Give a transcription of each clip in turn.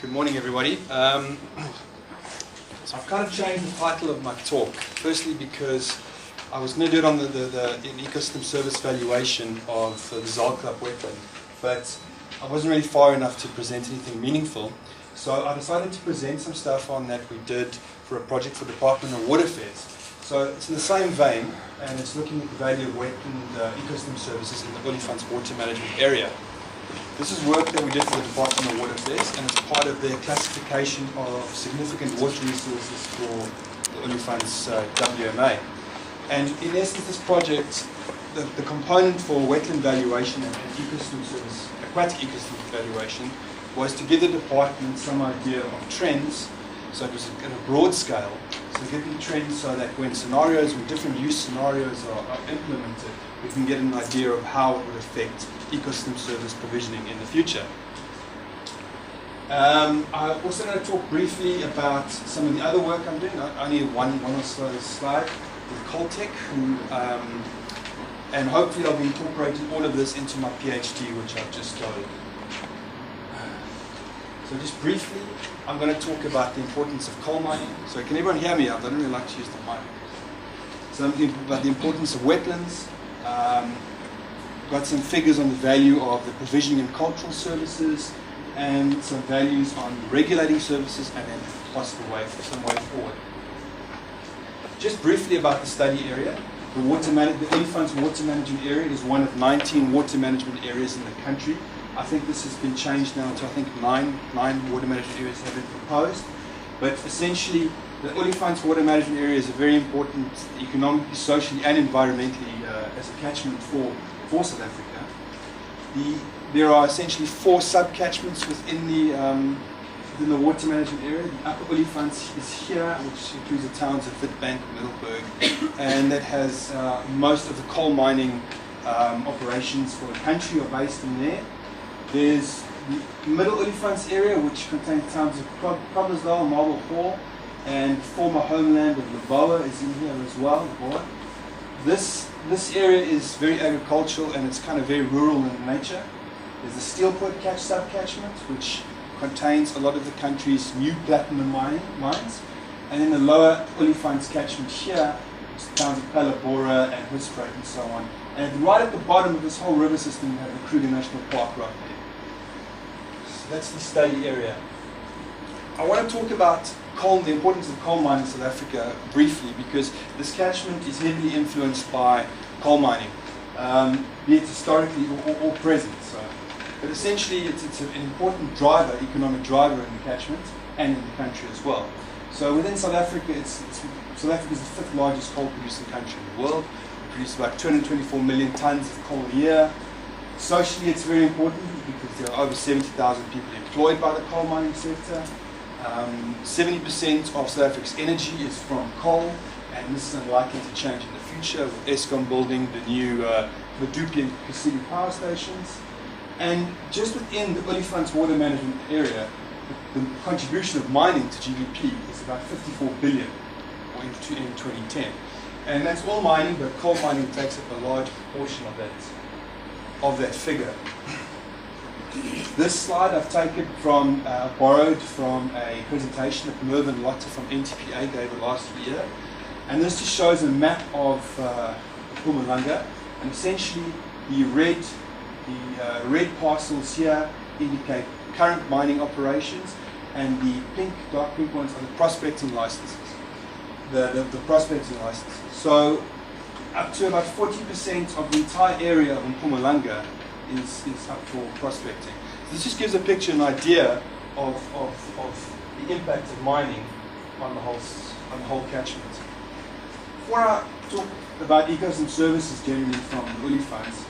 Good morning, everybody. So I've kind of changed the title of my talk. Firstly, because I was going to do it on the ecosystem service valuation of the Zaalklap Wetland, but I wasn't really far enough to present anything meaningful. So I decided to present some stuff on that we did for a project for the Department of Water Affairs. So it's in the same vein, and it's looking at the value of wetland ecosystem services in the Olifants water management area. This is work that we did for the Department of Water Affairs, and it's part of their classification of significant water resources for the Olifants WMA. And in essence, this project, the component for wetland valuation and ecosystem service, aquatic ecosystem valuation, was to give the department some idea of trends. So it was at a broad scale. So getting trends so that when different use scenarios are implemented, we can get an idea of how it would affect ecosystem service provisioning in the future. I'm also going to talk briefly about some of the other work I'm doing. Only one or so slide with Coltech, and hopefully I'll be incorporating all of this into my PhD, which I've just started. So just briefly, I'm going to talk about the importance of coal mining. So can everyone hear me? I don't really like to use the mic. So I'm going to talk about the importance of wetlands. Got some figures on the value of the provisioning and cultural services, and some values on regulating services, and then possible some way forward. Just briefly about the study area. The Olifants water management area is one of 19 water management areas in the country. I think this has been changed now to, I think, nine water management areas have been proposed. But essentially, the Olifants water management area is a very important economically, socially, and environmentally as a catchment for South Africa. There are essentially 4 sub-catchments within the water management area. The Upper Olifants is here, which includes the towns of Witbank and Middelburg, and that has most of the coal mining operations for the country are based in there. There's the Middle Olifants area, which contains towns of Groblersdal, Marble Hall, and former homeland of Leboa is in here as well. This area is very agricultural, and it's kind of very rural in nature. There's the Steelpoort sub-catchment, which contains a lot of the country's new platinum mines. And then the lower Olifants catchment here is towns of Palabora and Hoedspruit and so on. And right at the bottom of this whole river system, you have the Kruger National Park right there. So that's the study area. I want to talk about the importance of coal mining in South Africa briefly, because this catchment is heavily influenced by coal mining, be it historically or present. But essentially, it's an important economic driver in the catchment and in the country as well. So within South Africa, South Africa is the 5th largest coal producing country in the world. We produce about 224 million tons of coal a year. Socially, it's very important because there are over 70,000 people employed by the coal mining sector. 70% of South Africa's energy is from coal, and this is unlikely to change in the future with Eskom building the new Medupi and Kusile power stations. And just within the Olifants water management area, the contribution of mining to GDP is about 54 billion in 2010. And that's all mining, but coal mining takes up a large portion of that figure. This slide I've taken borrowed from a presentation that Mervyn Lotte from NTPA gave it last year. And this just shows a map of Mpumalanga, and essentially the red parcels here indicate current mining operations, and the dark pink ones are the prospecting licenses. The prospecting licenses. So up to about 40% of the entire area of Mpumalanga is up for prospecting. This just gives a picture, an idea of the impact of mining on the whole catchment. Before I talk about ecosystem services generally from the Olifants,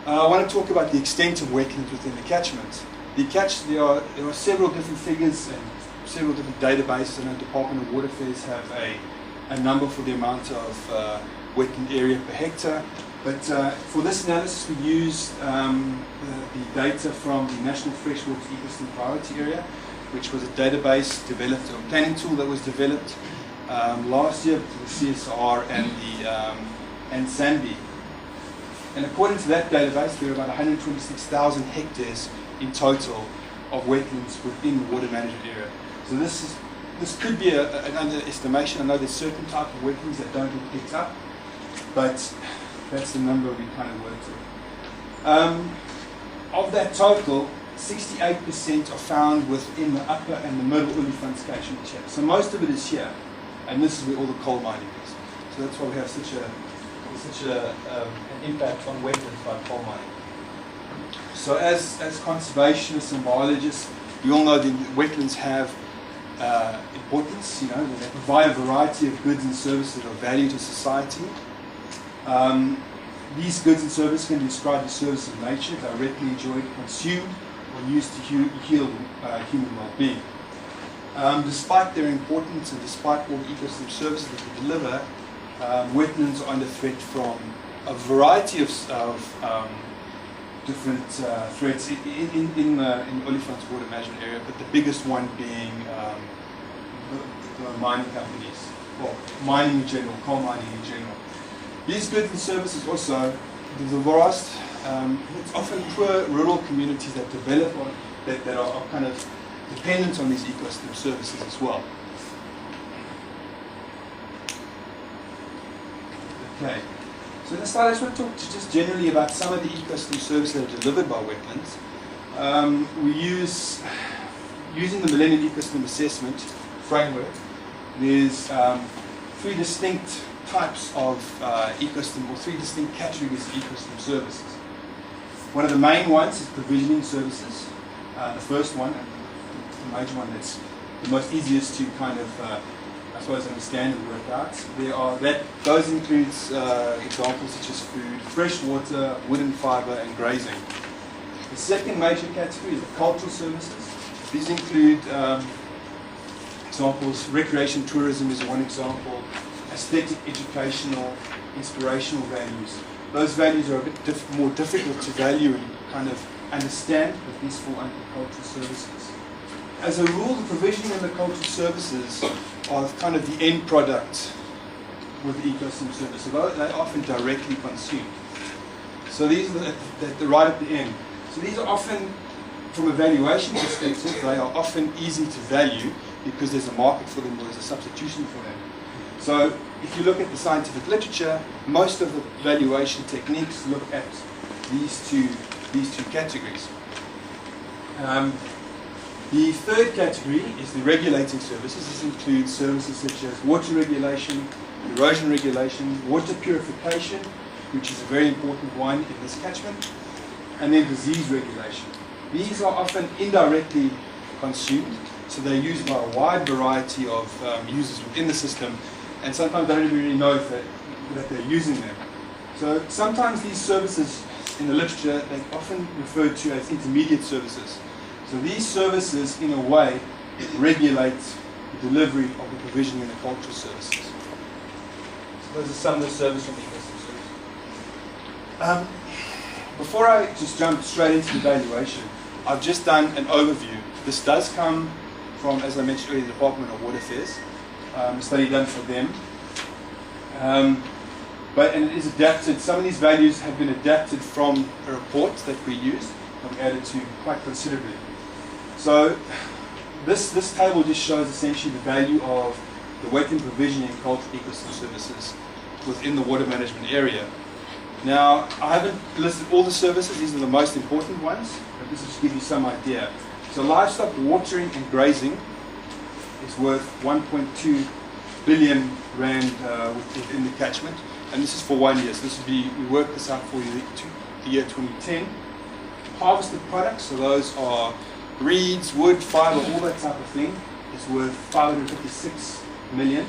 I want to talk about the extent of wetlands within the catchment. There are several different figures and several different databases. I know the Department of Water Affairs have a number for the amount of wetland area per hectare. But for this analysis, we used the data from the National Freshwater Ecosystem Priority Area, which was a database developed, or a planning tool that was developed last year with the CSR and SANBI. And according to that database, there are about 126,000 hectares in total of wetlands within the water management area. So this could be an underestimation. I know there's certain type of wetlands that don't get picked up, but that's the number we kind of worked with. Of that total, 68% are found within the upper and the middle Olifants catchment here. So most of it is here, and this is where all the coal mining is. So that's why we have such an impact on wetlands by coal mining. So as conservationists and biologists, we all know that wetlands have importance. You know, they provide a variety of goods and services that are valued to society. These goods and services can be described as services of nature, directly enjoyed, consumed, or used to heal human well-being. Despite their importance and despite all the ecosystem services that they deliver, wetlands are under threat from a variety of different threats in the Olifants water management area, but the biggest one being the mining companies, well, mining in general, coal mining in general. These goods and services also, the vast, it's often poor rural communities that develop on, that are kind of dependent on these ecosystem services as well. Okay, so in this slide I just want to talk just generally about some of the ecosystem services that are delivered by wetlands. Using the Millennium Ecosystem Assessment framework, there's three distinct types of ecosystem, or three distinct categories of ecosystem services. One of the main ones is provisioning services. The first one, and the major one that's the most easiest to kind of, I suppose, understand and work out. Those includes examples such as food, fresh water, wood and fibre, and grazing. The second major category is the cultural services. These include examples, recreation tourism is one example, aesthetic, educational, inspirational values. Those values are a bit more difficult to value and kind of understand, but these fall under cultural services. As a rule, the provisioning and the cultural services are kind of the end product with the ecosystem service. So they're often directly consumed. So these are right at the end. So these are often, from a valuation perspective, they are often easy to value because there's a market for them or there's a substitution for them. So if you look at the scientific literature, most of the valuation techniques look at these two categories. The third category is the regulating services. This includes services such as water regulation, erosion regulation, water purification, which is a very important one in this catchment, and then disease regulation. These are often indirectly consumed, so they're used by a wide variety of users within the system, and sometimes they don't even really know that they're using them. So sometimes these services in the literature, they're often referred to as intermediate services. So these services, in a way, regulate the delivery of the provisioning and the cultural services. So those are some of the services from the ecosystem services. Before I just jump straight into the evaluation, I've just done an overview. This does come from, as I mentioned earlier, the Department of Water Affairs, a study done for them. And it is adapted, some of these values have been adapted from a report that we used and we added to quite considerably. So this table just shows essentially the value of the wetland provisioning and cultural ecosystem services within the water management area. Now, I haven't listed all the services, these are the most important ones, but this will just give you some idea. So livestock watering and grazing is worth 1.2 billion rand within the catchment, and this is for 1 year. So this would be, we worked this out for the year 2010. Harvested products, so those are reeds, wood, fibre, all that type of thing, is worth 556 million.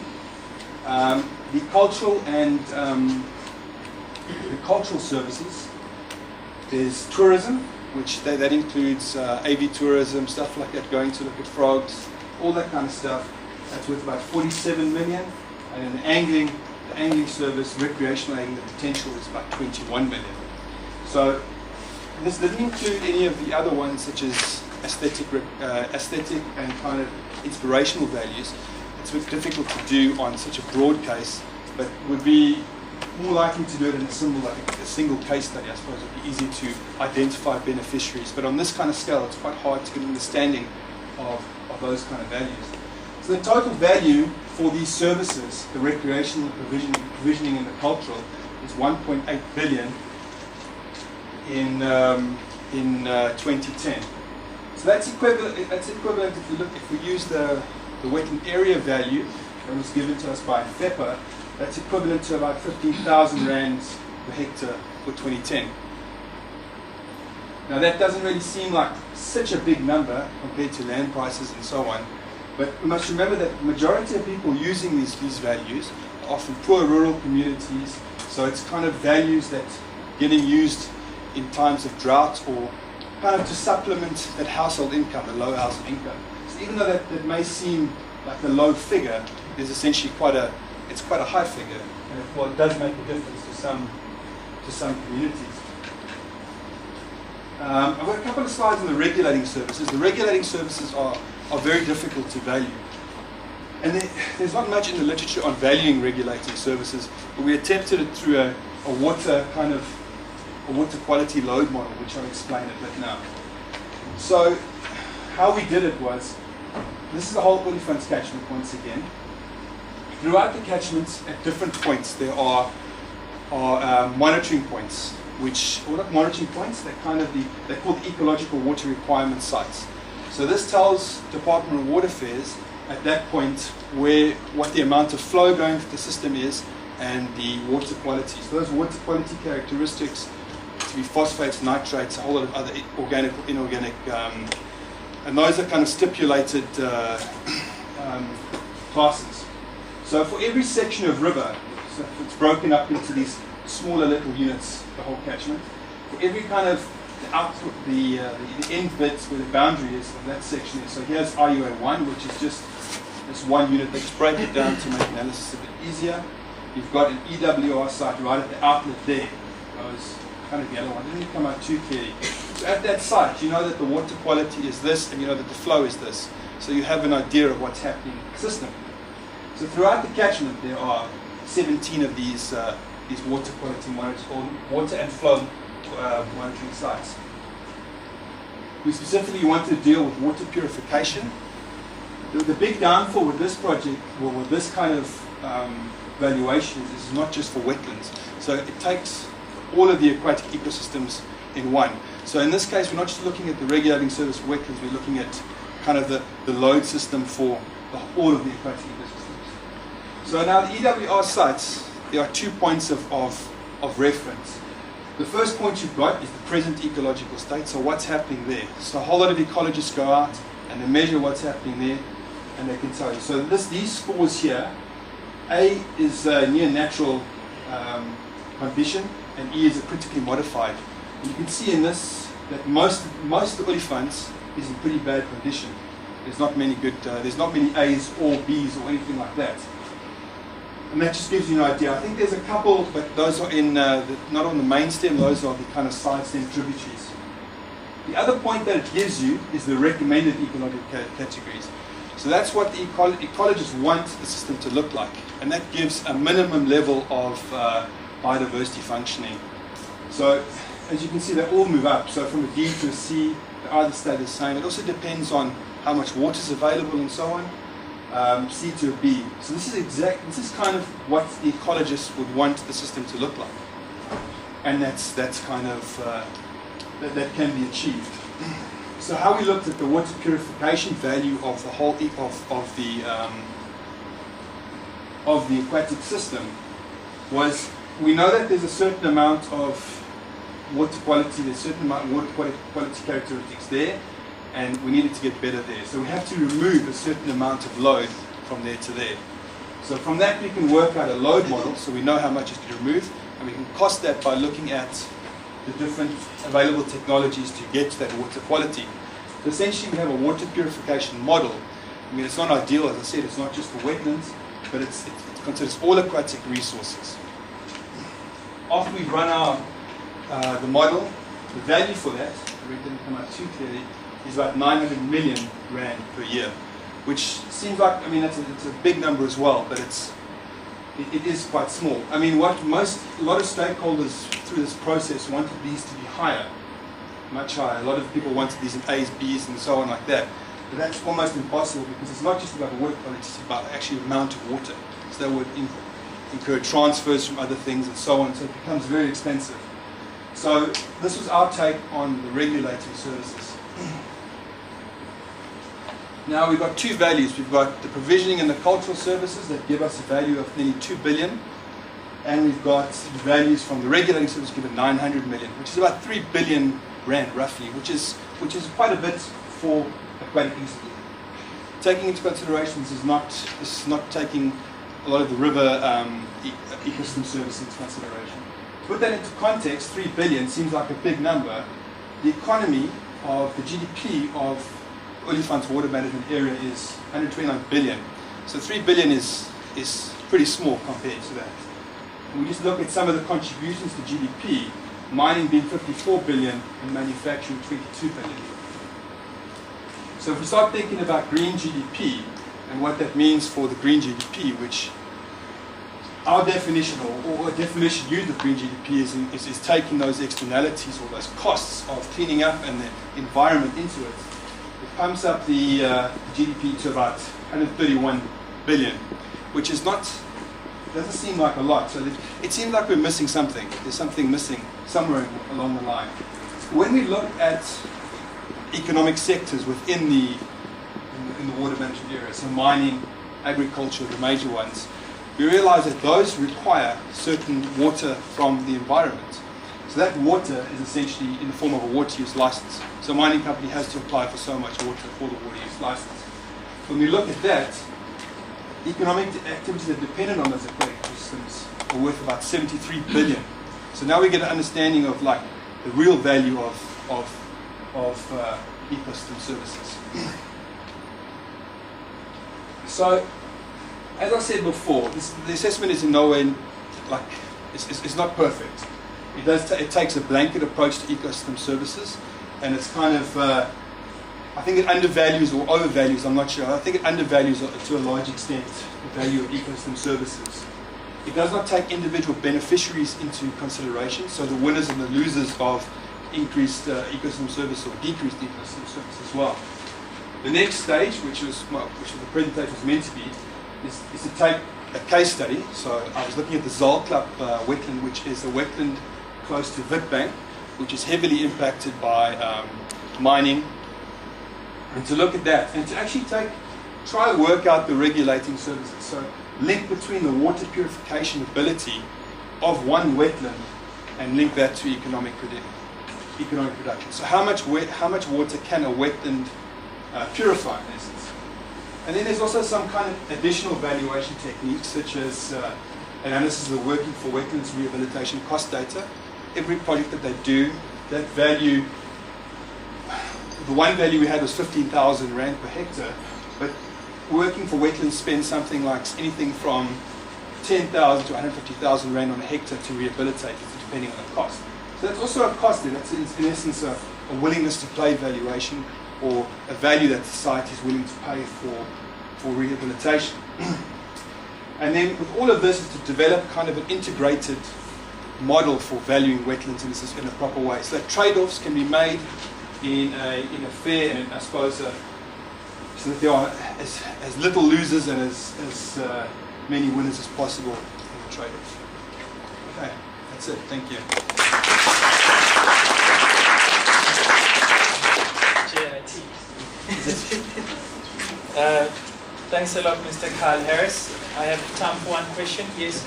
The cultural and the cultural services is tourism, which that includes AV tourism, stuff like that, going to look at frogs, all that kind of stuff. That's worth about 47 million. And then the angling service, recreational angling, the potential is about 21 million. So this doesn't include any of the other ones, such as aesthetic and kind of inspirational values. It's a bit difficult to do on such a broad case, but would be more likely to do it in a single case study. I suppose it would be easy to identify beneficiaries, but on this kind of scale, it's quite hard to get an understanding of those kind of values. So the total value for these services, the recreational provisioning and the cultural, is 1.8 billion in 2010. So that's equivalent. If we use the wetland area value that was given to us by FEPA, that's equivalent to about 15,000 rands per hectare for 2010. Now that doesn't really seem like such a big number compared to land prices and so on, but we must remember that the majority of people using these values are often poor rural communities, so it's kind of values that getting used in times of drought or kind of to supplement that household income, the low household income. So even though that may seem like a low figure, there's essentially quite a high figure, and it does make a difference to some communities. I've got a couple of slides on the regulating services. The regulating services are very difficult to value, and there's not much in the literature on valuing regulating services, but we attempted it through a water quality load model, which I'll explain a bit now. So how we did it was, this is the whole Olifants catchment once again. Throughout the catchments, at different points, there are monitoring points, or not monitoring points, they're called the ecological water requirement sites. So this tells Department of Water Affairs at that point what the amount of flow going through the system is and the water quality. So those water quality characteristics to be phosphates, nitrates, a whole lot of other organic or inorganic, and those are kind of stipulated classes. So for every section of river, so it's broken up into these smaller little units, the whole catchment. For every kind of the end bits where the boundary is of that section is. So here's IUA1, which is just this one unit. Let's break it down to make analysis a bit easier. You've got an EWR site right at the outlet there. Those kind of yellow one didn't come out too clearly. So at that site, you know that the water quality is this, and you know that the flow is this. So you have an idea of what's happening in the system. So throughout the catchment, there are 17 of these water quality monitors, or water and flow monitoring sites. We specifically want to deal with water purification. The big downfall with this project, or with this kind of valuation, is not just for wetlands. So it takes all of the aquatic ecosystems in one. So in this case, we're not just looking at the regulating service for wetlands, we're looking at kind of the load system for all of the aquatic ecosystems. So now the EWR sites, there are 2 points of reference. The first point you've got is the present ecological state, so what's happening there. So a whole lot of ecologists go out and they measure what's happening there, and they can tell you. So these scores here, A is near natural condition, and E is a critically modified. And you can see in this that most of the Olifants is in pretty bad condition. There's not many A's or B's or anything like that. And that just gives you an idea. I think there's a couple, but those are not on the main stem, those are the kind of side stem tributaries. The other point that it gives you is the recommended ecological categories. So that's what the ecologists want the system to look like. And that gives a minimum level of biodiversity functioning. So as you can see, they all move up. So from a D to a C, they either stay the same. It also depends on how much water is available and so on. C to a B. So this is kind of what the ecologists would want the system to look like, and that's kind of that can be achieved. So how we looked at the water purification value of the whole of the aquatic system was, we know that there's a certain amount of water quality, there's a certain amount of water quality characteristics there, and we needed to get better there. So we have to remove a certain amount of load from there to there. So from that we can work out a load model, so we know how much is to remove, and we can cost that by looking at the different available technologies to get to that water quality. So essentially we have a water purification model. I mean, it's not ideal, as I said, it's not just for wetlands, but it considers all aquatic resources. After we've run the model, the value for that, it didn't come out too clearly, is about 900 million rand per year, which seems like, I mean, it's a big number as well, but it is quite small. I mean, a lot of stakeholders through this process wanted these to be higher, much higher. A lot of people wanted these in A's, B's, and so on like that. But that's almost impossible because it's not just about work, but it's about actually the amount of water. So that would incur transfers from other things and so on. So it becomes very expensive. So this was our take on the regulating services. Now we've got two values. We've got the provisioning and the cultural services that give us a value of nearly 2 billion. And we've got the values from the regulating service given 900 million, which is about 3 billion rand roughly, which is quite a bit for aquatic ecosystem. Taking into consideration this is not taking a lot of the river ecosystem services into consideration. To put that into context, 3 billion seems like a big number. The economy of the GDP of Olifants water management area is 129 billion. So 3 billion is pretty small compared to that. And we just look at some of the contributions to GDP, mining being 54 billion and manufacturing 22 billion. So if we start thinking about green GDP and what that means for the green GDP, which our definition or a definition used of green GDP is taking those externalities or those costs of cleaning up and the environment into it. It pumps up the GDP to about 131 billion, which is not, doesn't seem like a lot. So it seems like we're missing something. There's something missing somewhere along the line. When we look at economic sectors within the water management area, so mining, agriculture, the major ones, we realize that those require certain water from the environment. So that water is essentially in the form of a water use license. So a mining company has to apply for so much water for the water use license. When we look at that, economic activities that are dependent on those aquatic systems are worth about 73 billion. So now we get an understanding of like the real value of ecosystem services. So, as I said before, the assessment is in no way like it's not perfect. It takes a blanket approach to ecosystem services, and it's kind of I think it undervalues or overvalues. I'm not sure. I think it undervalues to a large extent the value of ecosystem services. It does not take individual beneficiaries into consideration, so the winners and the losers of increased ecosystem service or decreased ecosystem service as well. The next stage, which the presentation was meant to be, is to take a case study. So I was looking at the Zaalklap Wetland, which is a wetland close to Witbank, which is heavily impacted by mining, and to look at that and to actually try to work out the regulating services. So link between the water purification ability of one wetland and link that to economic production. So how much water can a wetland purify, in essence? And then there's also some kind of additional valuation techniques, such as analysis of the working for wetlands rehabilitation cost data. Every project that they do, that value, the one value we had was 15,000 rand per hectare, but working for wetlands spends something like anything from 10,000 to 150,000 rand on a hectare to rehabilitate it, depending on the cost. So that's also a cost there. That's in essence a willingness to pay valuation, or a value that society is willing to pay for rehabilitation. And then with all of this is to develop kind of an integrated model for valuing wetlands in a proper way. So that trade-offs can be made in a fair and I suppose so that there are as little losers and as many winners as possible in the trade-offs. Okay, that's it. Thank you. Thanks a lot, Mr. Carl Harris. I have time for one question. Yes?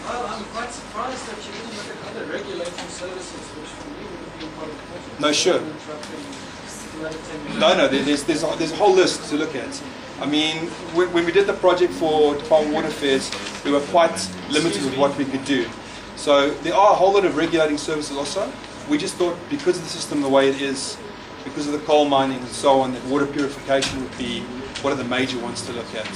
Well, I'm quite surprised that you didn't look at other regulating services, which for me would have been quite important. No, sure. No, there's a whole list to look at. I mean, when we did the project for Department of Water Affairs, we were quite limited with what we could do. So there are a whole lot of regulating services also. We just thought because of the system the way it is, because of the coal mining and so on, that water purification would be one of the major ones to look at.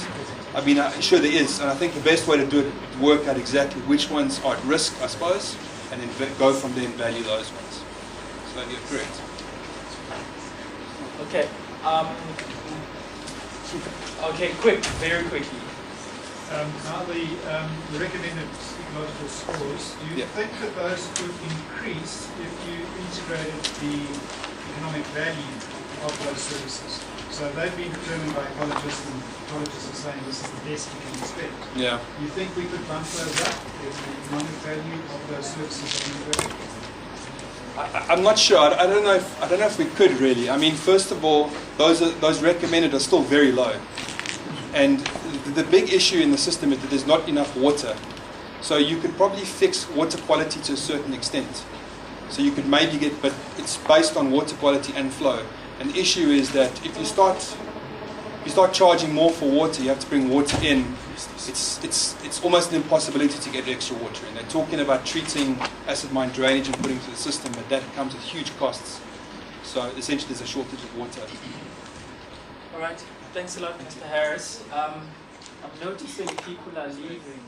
I mean, sure there is, and I think the best way to do it is to work out exactly which ones are at risk, I suppose, and then go from there and value those ones. So you're correct. Okay. Okay, very quickly. Now the recommended ecological scores, do you think that those would increase if you integrated the economic value of those services? So they've been determined by ecologists, and ecologists are saying this is the best we can expect. Yeah. Do you think we could bump those up if the economic value of those services are integrated? I'm not sure. I don't know if we could really. I mean, first of all, those recommended are still very low, and the big issue in the system is that there's not enough water. So you could probably fix water quality to a certain extent. So you could maybe get, but it's based on water quality and flow. And the issue is that if you start charging more for water, you have to bring water in. It's almost an impossibility to get extra water in. They're talking about treating acid mine drainage and putting it into the system, but that comes with huge costs. So essentially there's a shortage of water. All right. Thanks a lot, Mr. Harris. I'm noticing people are leaving.